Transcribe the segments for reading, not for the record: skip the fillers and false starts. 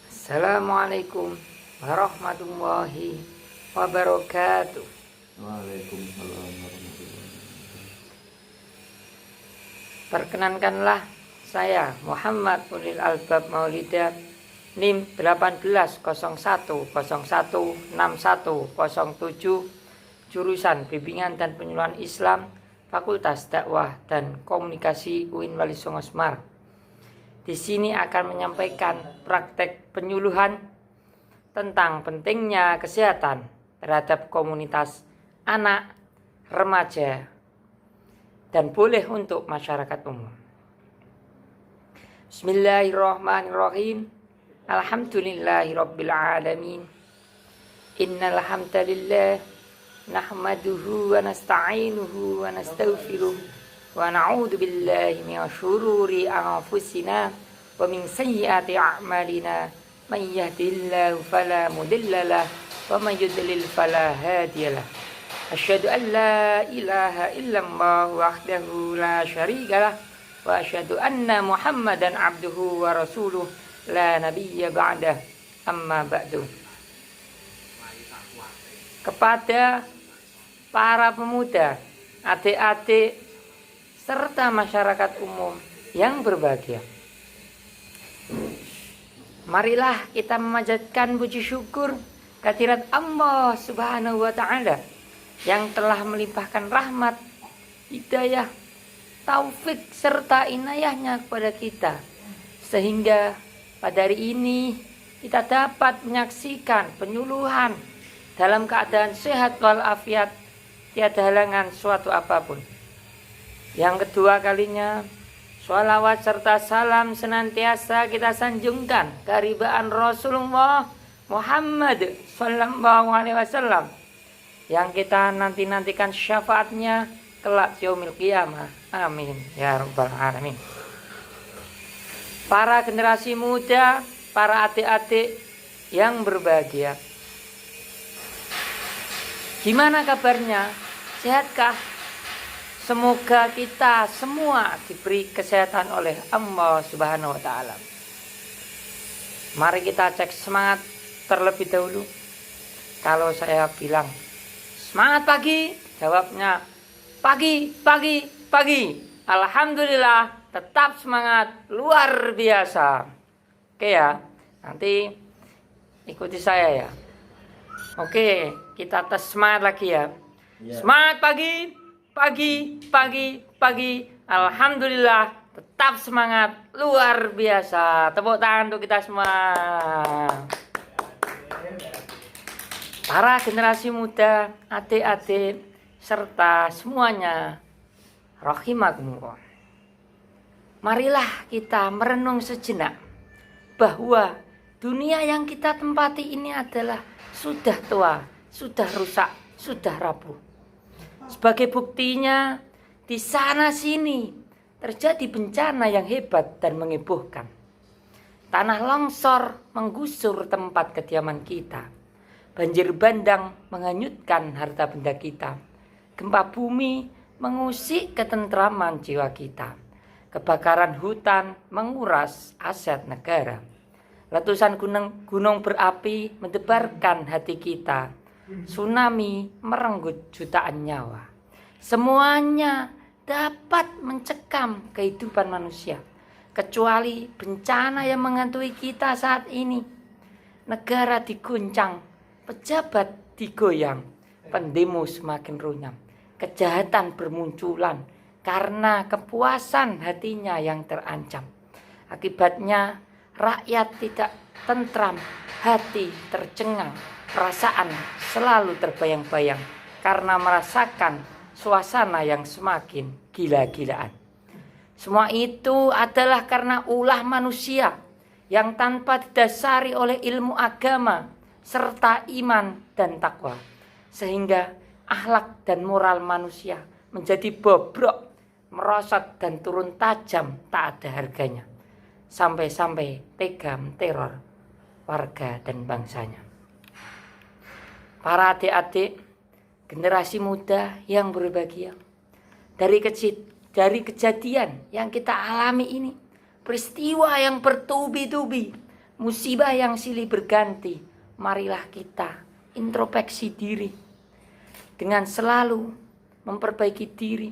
Assalamualaikum warahmatullahi wabarakatuh. Waalaikumsalam warahmatullahi wabarakatuh. Perkenankanlah saya Muhammad Ulil Albab Maulida, NIM 1801016107, jurusan Bimbingan dan Penyuluhan Islam, Fakultas Dakwah dan Komunikasi UIN Wali Songo Semar. Di sini akan menyampaikan praktek penyuluhan tentang pentingnya kesehatan terhadap komunitas anak, remaja, dan boleh untuk masyarakat umum. Bismillahirrahmanirrahim. Alhamdulillahirabbil alamin. Innal hamdalillah nahmaduhu wa nasta'inuhu wa nastaghfiruh wa na'udzu billahi minasy syururi anfusina wa min sayyiati a'malina. May yahdihillahu fala mudilla lahu wa may yudlil fala hadiya lahu. Asyhadu an la ilaha illallah wahdahu la syarika lahu wa asyhadu anna Muhammadan abduhu wa rasuluh la nabiyya ba'dah. Amma ba'du. Kepada para pemuda, adik-adik serta masyarakat umum yang berbahagia, marilah kita memanjatkan puji syukur kehadirat Allah Subhanahu wa Ta'ala yang telah melimpahkan rahmat, hidayah, taufik serta inayahnya kepada kita, sehingga pada hari ini kita dapat menyaksikan penyuluhan dalam keadaan sehat walafiat, tiada halangan suatu apapun. Yang kedua kalinya, sholawat serta salam senantiasa kita sanjungkan keharibaan Rasulullah Muhammad sallallahu alaihi wasallam yang kita nantikan syafaatnya kelak yaumil qiyamah. Amin ya rabbal alamin. Para generasi muda, para adik-adik yang berbahagia, gimana kabarnya? Sehatkah? Semoga kita semua diberi kesehatan oleh Allah Subhanahu wa Ta'ala. Mari kita cek semangat terlebih dahulu. Kalau saya bilang semangat pagi, jawabnya pagi, pagi, pagi. Alhamdulillah, tetap semangat, luar biasa. Oke ya, nanti ikuti saya ya. Oke, kita tes semangat lagi ya. Semangat pagi, pagi, pagi, pagi. Alhamdulillah, tetap semangat, luar biasa. Tepuk tangan untuk kita semua. Para generasi muda, adik-adik, serta semuanya, rahimakumullah. Marilah kita merenung sejenak bahwa dunia yang kita tempati ini adalah sudah tua, sudah rusak, sudah rapuh. Sebagai buktinya, di sana sini terjadi bencana yang hebat dan menghebohkan. Tanah longsor menggusur tempat kediaman kita. Banjir bandang menghanyutkan harta benda kita. Gempa bumi mengusik ketentraman jiwa kita. Kebakaran hutan menguras aset negara. Letusan gunung berapi mendebarkan hati kita. Tsunami merenggut jutaan nyawa. Semuanya dapat mencekam kehidupan manusia, kecuali bencana yang menghantui kita saat ini. Negara diguncang, pejabat digoyang, pendemo semakin runyam. Kejahatan bermunculan karena kepuasan hatinya yang terancam. Akibatnya rakyat tidak tentram, hati tercengang. Perasaan selalu terbayang-bayang karena merasakan suasana yang semakin gila-gilaan. Semua itu adalah karena ulah manusia yang tanpa didasari oleh ilmu agama serta iman dan takwa. Sehingga akhlak dan moral manusia menjadi bobrok, merosot dan turun tajam tak ada harganya. Sampai-sampai tega menteror warga dan bangsanya. Para adik-adik, generasi muda yang berbahagia, dari kecil dari kejadian yang kita alami ini, peristiwa yang bertubi-tubi, musibah yang silih berganti, marilah kita introspeksi diri dengan selalu memperbaiki diri,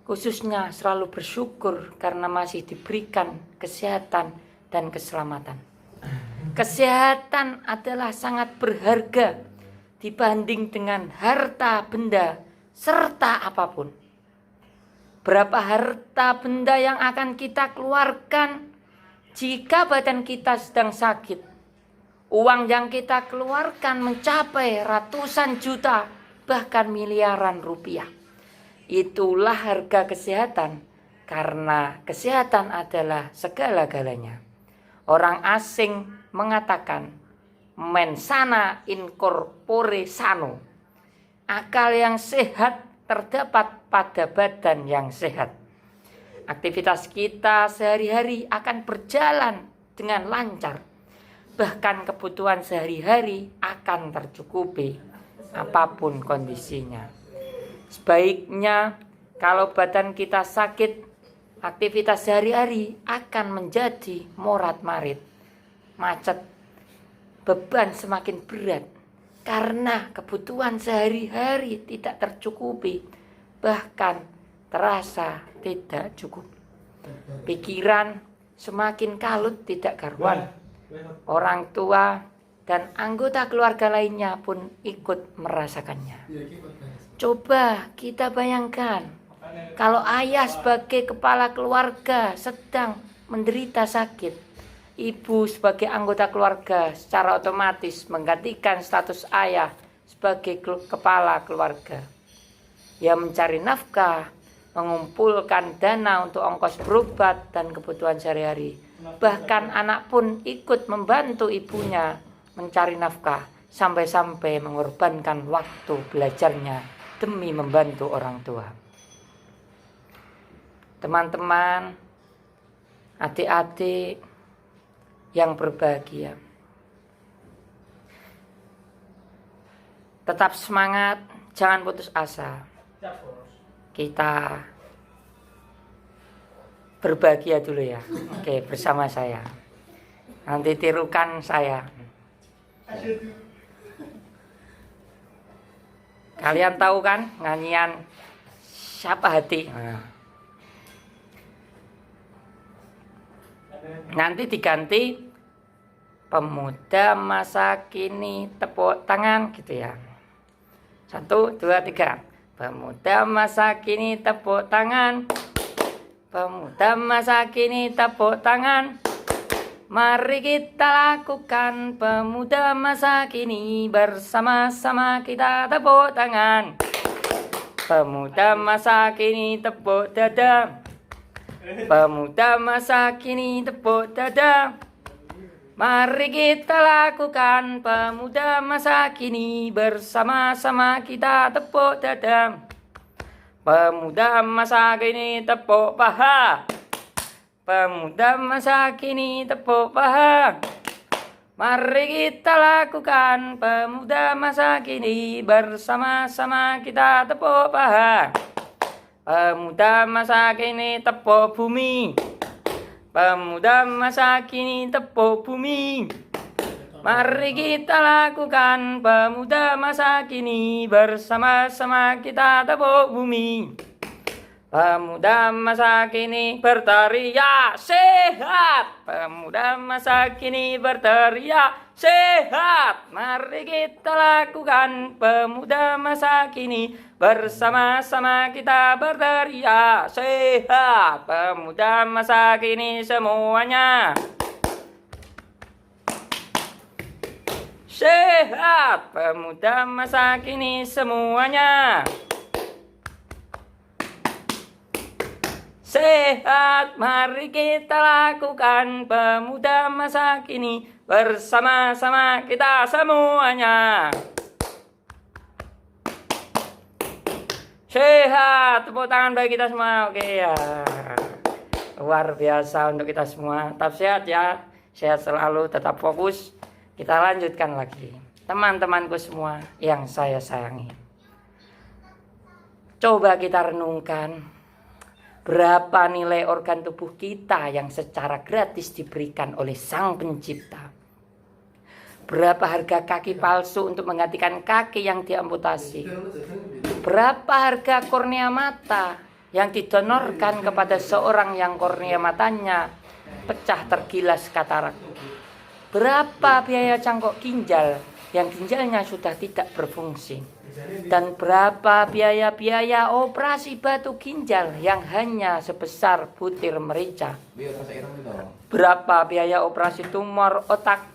khususnya selalu bersyukur karena masih diberikan kesehatan dan keselamatan. Kesehatan adalah sangat berharga dibanding dengan harta benda serta apapun. Berapa harta benda yang akan kita keluarkan jika badan kita sedang sakit? Uang yang kita keluarkan mencapai ratusan juta, bahkan miliaran rupiah. Itulah harga kesehatan, karena kesehatan adalah segala-galanya. Orang asing mengatakan, mens sana in corpore sano. Akal yang sehat terdapat pada badan yang sehat. Aktivitas kita sehari-hari akan berjalan dengan lancar. Bahkan kebutuhan sehari-hari akan tercukupi apapun kondisinya. Sebaiknya kalau badan kita sakit, aktivitas sehari-hari akan menjadi morat-marit, macet, beban semakin berat. Karena kebutuhan sehari-hari tidak tercukupi, bahkan terasa tidak cukup. Pikiran semakin kalut tidak karuan. Orang tua dan anggota keluarga lainnya pun ikut merasakannya. Coba kita bayangkan, kalau ayah sebagai kepala keluarga sedang menderita sakit, ibu sebagai anggota keluarga secara otomatis menggantikan status ayah sebagai kepala keluarga. Ia mencari nafkah, mengumpulkan dana untuk ongkos berobat dan kebutuhan sehari-hari. Bahkan anak pun ikut membantu ibunya mencari nafkah, sampai-sampai mengorbankan waktu belajarnya demi membantu orang tua. Teman-teman, adik-adik yang berbahagia, tetap semangat, jangan putus asa. Kita berbahagia dulu ya. Oke, bersama saya. Nanti tirukan saya. Kalian tahu kan nyanyian Siapa Hati? Nanti diganti pemuda masa kini tepuk tangan gitu ya. 1, 2, 3. Pemuda masa kini tepuk tangan. Pemuda masa kini tepuk tangan. Mari kita lakukan pemuda masa kini, bersama-sama kita tepuk tangan. Pemuda masa kini tepuk dada. Pemuda masa kini tepuk dada. Mari kita lakukan pemuda masa kini, bersama-sama kita tepuk dada. Pemuda masa kini tepuk paha. Pemuda masa kini tepuk paha. Mari kita lakukan pemuda masa kini, bersama-sama kita tepuk paha. Pemuda masa kini tepuk bumi. Pemuda masa kini tepuk bumi. Mari kita lakukan pemuda masa kini, bersama-sama kita tepuk bumi. Pemuda masa kini berteriak sehat. Pemuda masa kini berteriak sehat. Mari kita lakukan pemuda masa kini, bersama-sama kita berteriak sehat. Pemuda masa kini semuanya sehat. Pemuda masa kini semuanya sehat. Mari kita lakukan pemuda masa kini, bersama-sama kita semuanya sehat. Tepuk tangan bagi kita semua. Oke ya, luar biasa untuk kita semua. Tetap sehat ya, sehat selalu, tetap fokus. Kita lanjutkan lagi. Teman-temanku semua yang saya sayangi, coba kita renungkan Berapa nilai organ tubuh kita yang secara gratis diberikan oleh Sang Pencipta? Berapa harga kaki palsu untuk menggantikan kaki yang diamputasi? Berapa harga kornea mata yang didonorkan kepada seorang yang kornea matanya pecah tergilas katarak? Berapa biaya cangkok ginjal yang ginjalnya sudah tidak berfungsi? Dan berapa biaya operasi batu ginjal yang hanya sebesar butir merica? Berapa biaya operasi tumor otak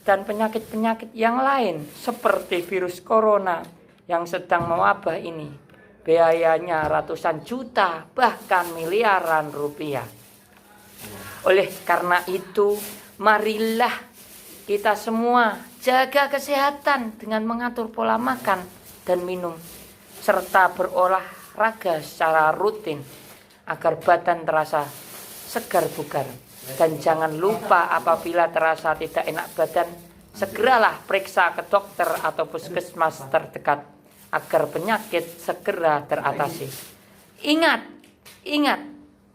dan penyakit-penyakit yang lain seperti virus corona yang sedang mewabah ini? Biayanya ratusan juta, bahkan miliaran rupiah. Oleh karena itu, marilah kita semua jaga kesehatan dengan mengatur pola makan dan minum, serta berolahraga secara rutin agar badan terasa segar bugar. Dan jangan lupa apabila terasa tidak enak badan, segeralah periksa ke dokter atau puskesmas terdekat agar penyakit segera teratasi. Ingat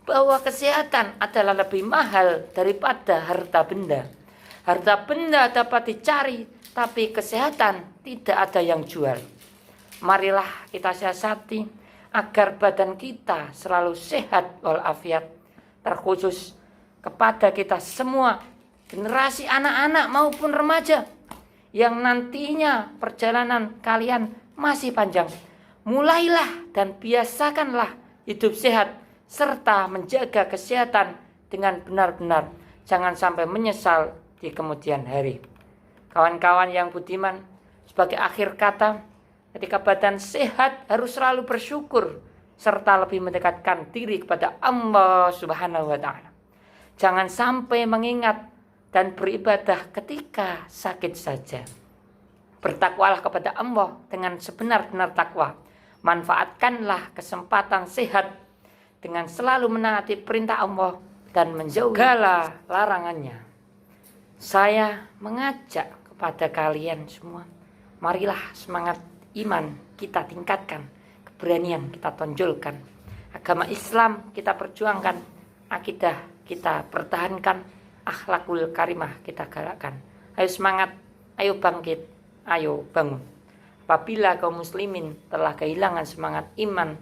bahwa kesehatan adalah lebih mahal daripada harta benda. Harta benda dapat dicari, tapi kesehatan tidak ada yang jual. Marilah kita siasati agar badan kita selalu sehat walafiat, terkhusus kepada kita semua, generasi anak-anak maupun remaja, yang nantinya perjalanan kalian masih panjang. Mulailah dan biasakanlah hidup sehat serta menjaga kesehatan dengan benar-benar. Jangan sampai menyesal di kemudian hari. Kawan-kawan yang budiman, sebagai akhir kata, ketika badan sehat harus selalu bersyukur serta lebih mendekatkan diri kepada Allah Subhanahu wa Ta'ala. Jangan sampai mengingat dan beribadah ketika sakit saja. Bertakwalah kepada Allah dengan sebenar-benar takwa. Manfaatkanlah kesempatan sehat dengan selalu menaati perintah Allah dan menjauhi segala larangannya. Saya mengajak kepada kalian semua, marilah semangat iman kita tingkatkan, keberanian kita tonjolkan, agama Islam kita perjuangkan, akidah kita pertahankan, akhlakul karimah kita galakkan. Ayo semangat, ayo bangkit, ayo bangun. Apabila kaum muslimin telah kehilangan semangat iman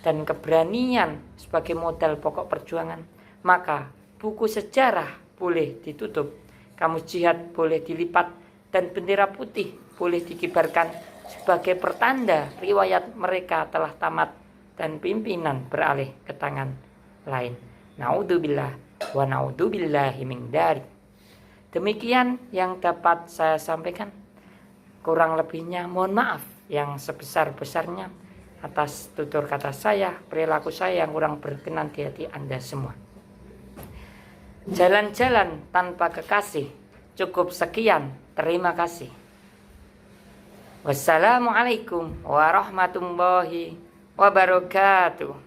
dan keberanian sebagai modal pokok perjuangan, maka buku sejarah boleh ditutup, kamus jihad boleh dilipat, dan bendera putih boleh dikibarkan sebagai pertanda riwayat mereka telah tamat dan pimpinan beralih ke tangan lain. Naudzubillah wa naudzubillahi min dzalik. Demikian yang dapat saya sampaikan. Kurang lebihnya mohon maaf yang sebesar-besarnya atas tutur kata saya, perilaku saya yang kurang berkenan di hati Anda semua. Jalan-jalan tanpa kekasih. Cukup sekian, terima kasih. Wassalamualaikum warahmatullahi wabarakatuh.